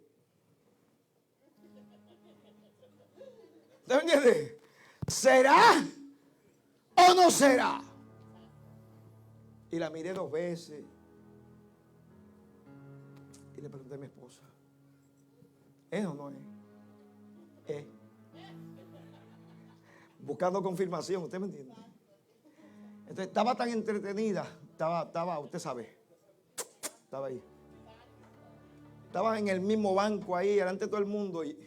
¿te entiendes? ¿Será o no será? Y la miré 2 veces. Y le pregunté a mi esposa, ¿es o no es? Es. Buscando confirmación, ¿usted me entiende? Entonces estaba tan entretenida, estaba, usted sabe, estaba ahí. Estaba en el mismo banco ahí, delante de todo el mundo, y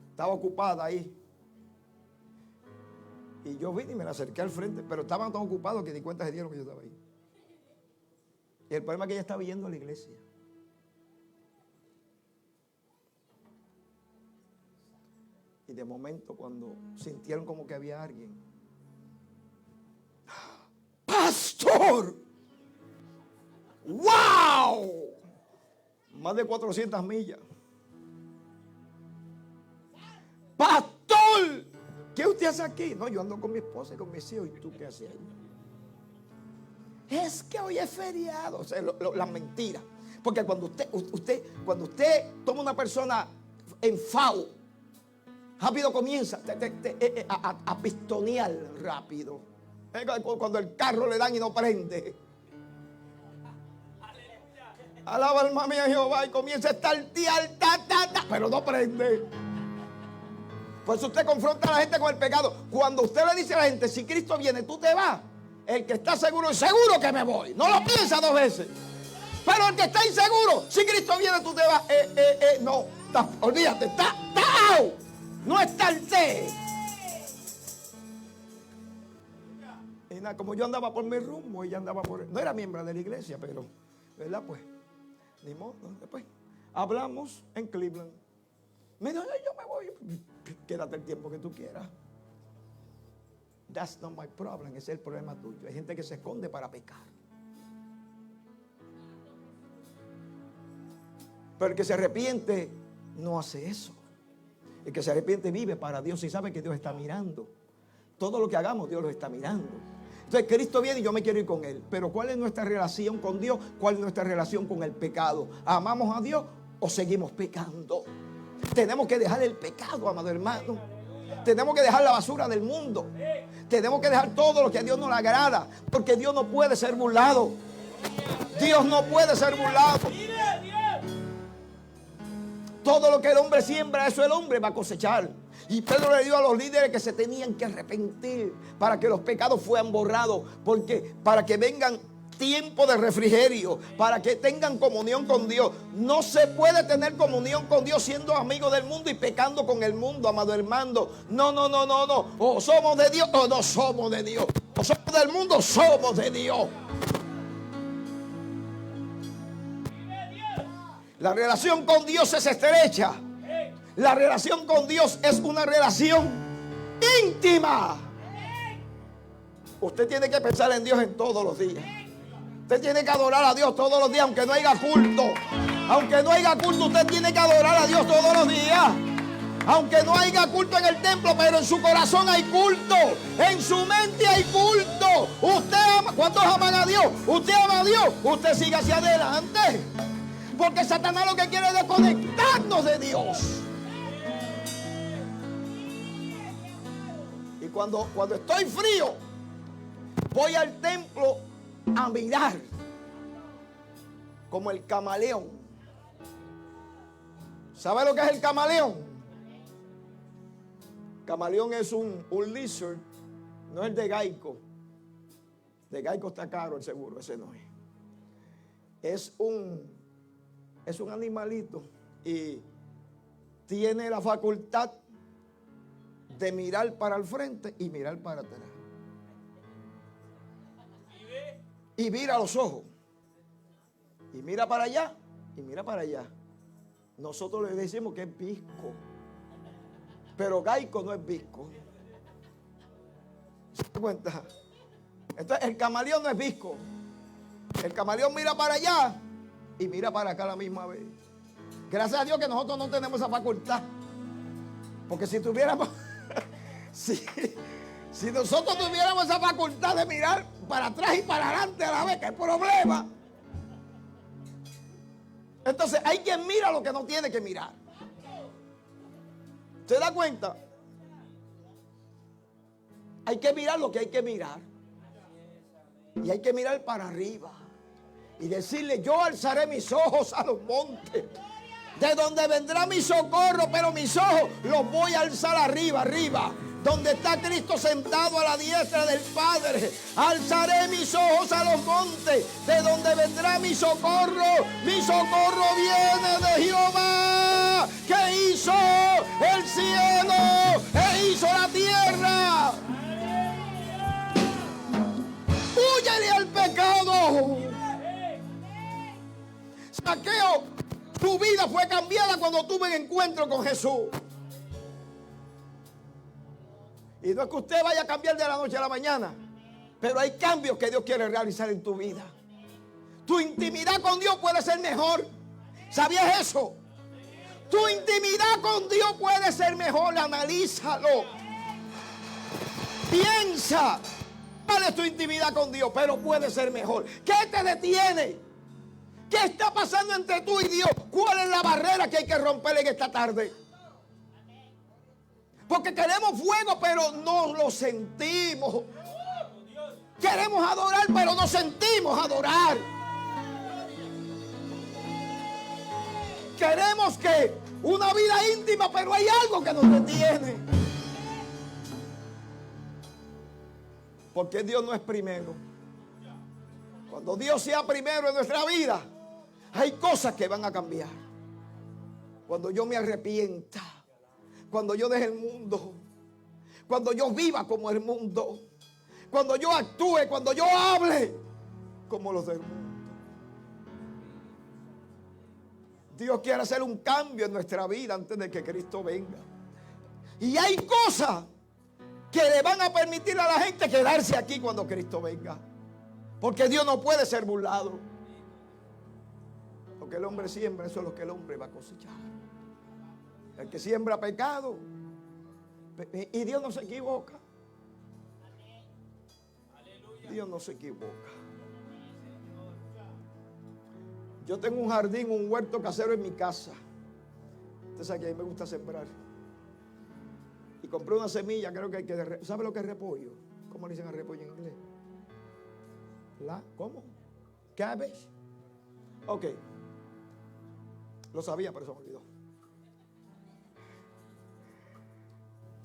estaba ocupada ahí. Y yo vine y me la acerqué al frente, pero estaban tan ocupados que ni cuenta se dieron que yo estaba ahí. Y el problema es que ella estaba yendo a la iglesia. Y de momento, cuando sintieron como que había alguien, ¡pastor! ¡Wow! Más de 400 millas. ¡Pastor! ¿Qué usted hace aquí? No, yo ando con mi esposa y con mis hijos. ¿Y tú qué haces ahí? Es que hoy es feriado. O sea, las mentiras. Porque cuando usted toma una persona en FAO, rápido comienza a pistonear rápido. Cuando el carro le dan y no prende. Alaba alma mía Jehová y comienza a estartear, pero no prende. Por eso usted confronta a la gente con el pecado. Cuando usted le dice a la gente, si Cristo viene, tú te vas. El que está seguro es seguro que me voy. No lo piensa 2 veces. Pero el que está inseguro, si Cristo viene, tú te vas. No, olvídate, está out. No estarté. Y nada, como yo andaba por mi rumbo, ella andaba por... No era miembro de la iglesia, pero, ¿verdad? Pues, ni modo. Después hablamos en Cleveland. Me dijo, yo me voy. Quédate el tiempo que tú quieras. That's not my problem. Ese es el problema tuyo. Hay gente que se esconde para pecar. Pero el que se arrepiente no hace eso. El que se arrepiente vive para Dios y sabe que Dios está mirando. Todo lo que hagamos, Dios lo está mirando. Entonces Cristo viene y yo me quiero ir con Él. Pero ¿cuál es nuestra relación con Dios? ¿Cuál es nuestra relación con el pecado? ¿Amamos a Dios o seguimos pecando? Tenemos que dejar el pecado, amado hermano. Tenemos que dejar la basura del mundo. Tenemos que dejar todo lo que a Dios no le agrada. Porque Dios no puede ser burlado. Dios no puede ser burlado. Todo lo que el hombre siembra, eso el hombre va a cosechar. Y Pedro le dio a los líderes que se tenían que arrepentir para que los pecados fueran borrados. Porque para que vengan tiempo de refrigerio, para que tengan comunión con Dios. No se puede tener comunión con Dios siendo amigo del mundo y pecando con el mundo, amado hermano. No. O somos de Dios o no somos de Dios. O somos del mundo o somos de Dios. La relación con Dios es estrecha. La relación con Dios es una relación íntima. Usted tiene que pensar en Dios en todos los días. Usted tiene que adorar a Dios todos los días, aunque no haya culto. Aunque no haya culto, usted tiene que adorar a Dios todos los días. Aunque no haya culto en el templo, pero en su corazón hay culto. En su mente hay culto. Usted ama. ¿Cuántos aman a Dios? Usted ama a Dios. Usted sigue hacia adelante. Porque Satanás lo que quiere es desconectarnos de Dios. Y cuando estoy frío, voy al templo a mirar como el camaleón. ¿Sabe lo que es el camaleón? Camaleón es un lizard, no es de Geico. De Geico está caro el seguro, ese no es. Es un animalito y tiene la facultad de mirar para el frente y mirar para atrás. Y mira a los ojos. Y mira para allá y mira para allá. Nosotros le decimos que es visco. Pero Geico no es visco. ¿Se da cuenta? Entonces el camaleón no es visco. El camaleón mira para allá y mira para acá a la misma vez. Gracias a Dios que nosotros no tenemos esa facultad. Porque si tuviéramos Si nosotros tuviéramos esa facultad de mirar para atrás y para adelante a la vez, ¿qué problema? Entonces hay quien mira lo que no tiene que mirar. ¿Se da cuenta? Hay que mirar lo que hay que mirar. Y hay que mirar para arriba. Y decirle, yo alzaré mis ojos a los montes, de donde vendrá mi socorro, pero mis ojos los voy a alzar arriba, arriba, donde está Cristo sentado a la diestra del Padre. Alzaré mis ojos a los montes, de donde vendrá mi socorro. Mi socorro viene de Jehová, que hizo el cielo e hizo la tierra. Húyele al pecado. Zaqueo, tu vida fue cambiada cuando tuve un encuentro con Jesús. Y no es que usted vaya a cambiar de la noche a la mañana, pero hay cambios que Dios quiere realizar en tu vida. Tu intimidad con Dios puede ser mejor. ¿Sabías eso? Tu intimidad con Dios puede ser mejor. Analízalo. Piensa. ¿Cuál es tu intimidad con Dios? Pero puede ser mejor. ¿Qué te detiene? ¿Qué está pasando entre tú y Dios? ¿Cuál es la barrera que hay que romper en esta tarde? Porque queremos fuego, pero no lo sentimos. Queremos adorar, pero no sentimos adorar. Queremos que una vida íntima, pero hay algo que nos detiene. Porque Dios no es primero. Cuando Dios sea primero en nuestra vida, hay cosas que van a cambiar. Cuando yo me arrepienta, cuando yo deje el mundo, cuando yo viva como el mundo, cuando yo actúe, cuando yo hable como los del mundo. Dios quiere hacer un cambio en nuestra vida antes de que Cristo venga. Y hay cosas que le van a permitir a la gente quedarse aquí cuando Cristo venga. Porque Dios no puede ser burlado. Lo que el hombre siembra, eso es lo que el hombre va a cosechar. El que siembra pecado, y Dios no se equivoca. Dios no se equivoca. Yo tengo un jardín, un huerto casero en mi casa. Usted sabe que a mí me gusta sembrar. Y compré una semilla, creo que hay que... ¿Sabe lo que es repollo? ¿Cómo le dicen a repollo en inglés? ¿Cómo? Cabbage. Ok. Lo sabía, pero se me olvidó.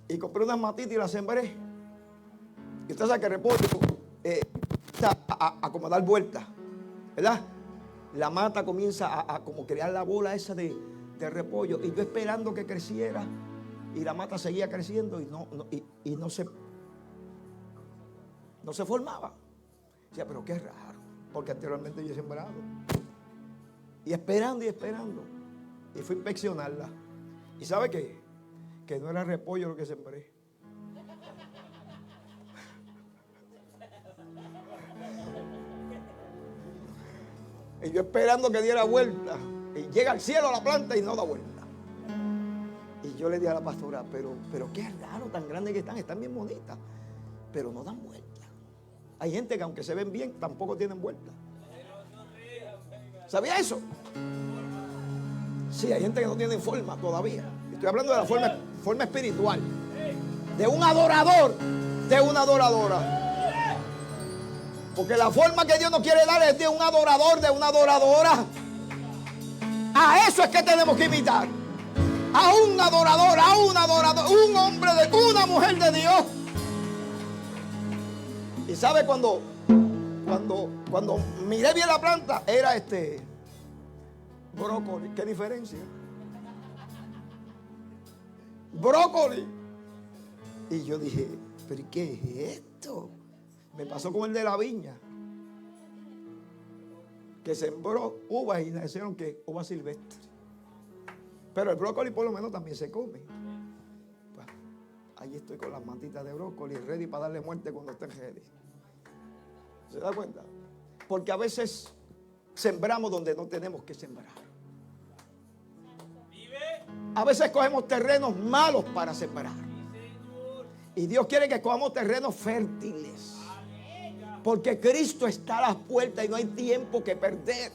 Y compré unas matitas y las sembré. Y usted sabe que el repollo está a dar vueltas, ¿verdad? La mata comienza a como crear la bola esa de repollo. Y yo esperando que creciera. Y la mata seguía creciendo y no se formaba. Decía, pero qué raro. Porque anteriormente yo he sembrado. Y esperando y esperando. Y fui a inspeccionarla. ¿Y sabe qué? Que no era repollo lo que sembré. Y yo esperando que diera vuelta. Y llega al cielo la planta y no da vuelta. Y yo le dije a la pastora, pero qué raro, tan grande que están bien bonitas. Pero no dan vuelta. Hay gente que aunque se ven bien, tampoco tienen vuelta. ¿Sabía eso? Sí, hay gente que no tiene forma todavía. Estoy hablando de la forma espiritual. De un adorador, de una adoradora. Porque la forma que Dios nos quiere dar es de un adorador, de una adoradora. A eso es que tenemos que imitar. A un adorador, un hombre, una mujer de Dios. Y sabe cuando miré bien la planta, era brócoli. ¿Qué diferencia? Brócoli. Y yo dije, ¿pero qué es esto? Me pasó con el de la viña, que sembró uvas y nacieron que uvas silvestres. Pero el brócoli por lo menos también se come. Pues, ahí estoy con las mantitas de brócoli, ready para darle muerte cuando esté ready. ¿Se da cuenta? Porque a veces sembramos donde no tenemos que sembrar. A veces cogemos terrenos malos para sembrar. Y Dios quiere que comamos terrenos fértiles. Porque Cristo está a las puertas y no hay tiempo que perder.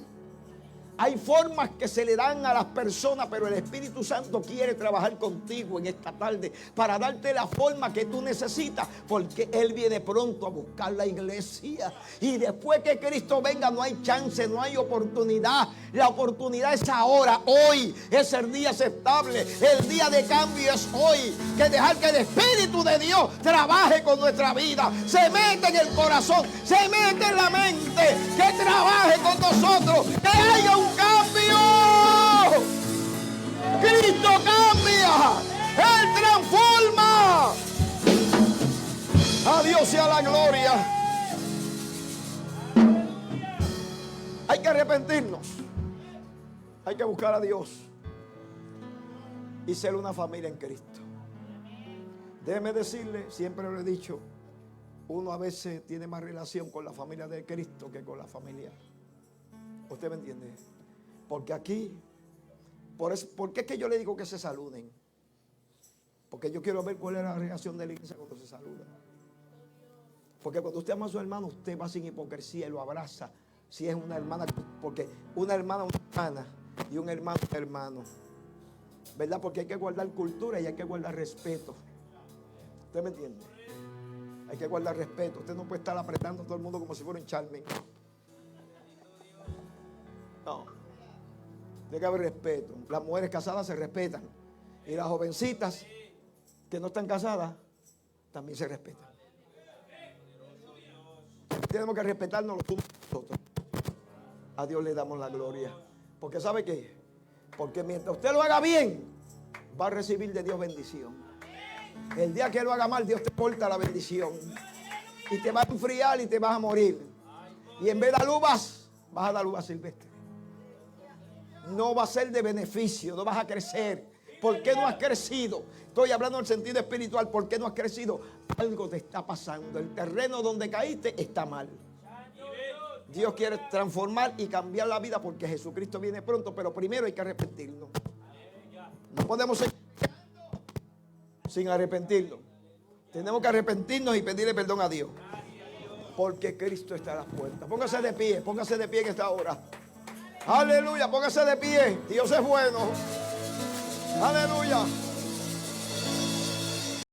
Hay formas que se le dan a las personas, pero el Espíritu Santo quiere trabajar contigo en esta tarde para darte la forma que tú necesitas, porque Él viene pronto a buscar la iglesia. Y después que Cristo venga no hay chance, no hay oportunidad. La oportunidad es ahora, hoy es el día aceptable. El día de cambio es hoy. Que dejar que el Espíritu de Dios trabaje con nuestra vida, se mete en el corazón, se mete en la mente, que trabaje con nosotros, que haya un cambio. Cristo cambia, Él transforma. A Dios sea la gloria. Hay que arrepentirnos, hay que buscar a Dios y ser una familia en Cristo. Déjeme decirle, siempre lo he dicho, uno a veces tiene más relación con la familia de Cristo que con la familia. ¿Usted me entiende? Porque aquí, ¿por qué es que yo le digo que se saluden? Porque yo quiero ver cuál es la reacción de la iglesia cuando se saluda. Porque cuando usted ama a su hermano, usted va sin hipocresía y lo abraza. Si es una hermana, porque una hermana es una hermana y un hermano es un hermano. ¿Verdad? Porque hay que guardar cultura y hay que guardar respeto. ¿Usted me entiende? Hay que guardar respeto. Usted no puede estar apretando a todo el mundo como si fuera un charmen. No. Tiene que haber respeto. Las mujeres casadas se respetan. Y las jovencitas que no están casadas también se respetan. Tenemos que respetarnos los unos a los otros. A Dios le damos la gloria. Porque ¿sabe qué? Porque mientras usted lo haga bien, va a recibir de Dios bendición. El día que lo haga mal, Dios te corta la bendición. Y te va a enfriar y te vas a morir. Y en vez de dar uvas, vas a dar uvas silvestres. No va a ser de beneficio, no vas a crecer. ¿Por qué no has crecido? Estoy hablando en el sentido espiritual. ¿Por qué no has crecido? Algo te está pasando. El terreno donde caíste está mal. Dios quiere transformar y cambiar la vida porque Jesucristo viene pronto, pero primero hay que arrepentirnos. No podemos seguir sin arrepentirnos. Tenemos que arrepentirnos y pedirle perdón a Dios. Porque Cristo está a las puertas. Póngase de pie en esta hora. Aleluya, póngase de pie. Dios es bueno. Aleluya.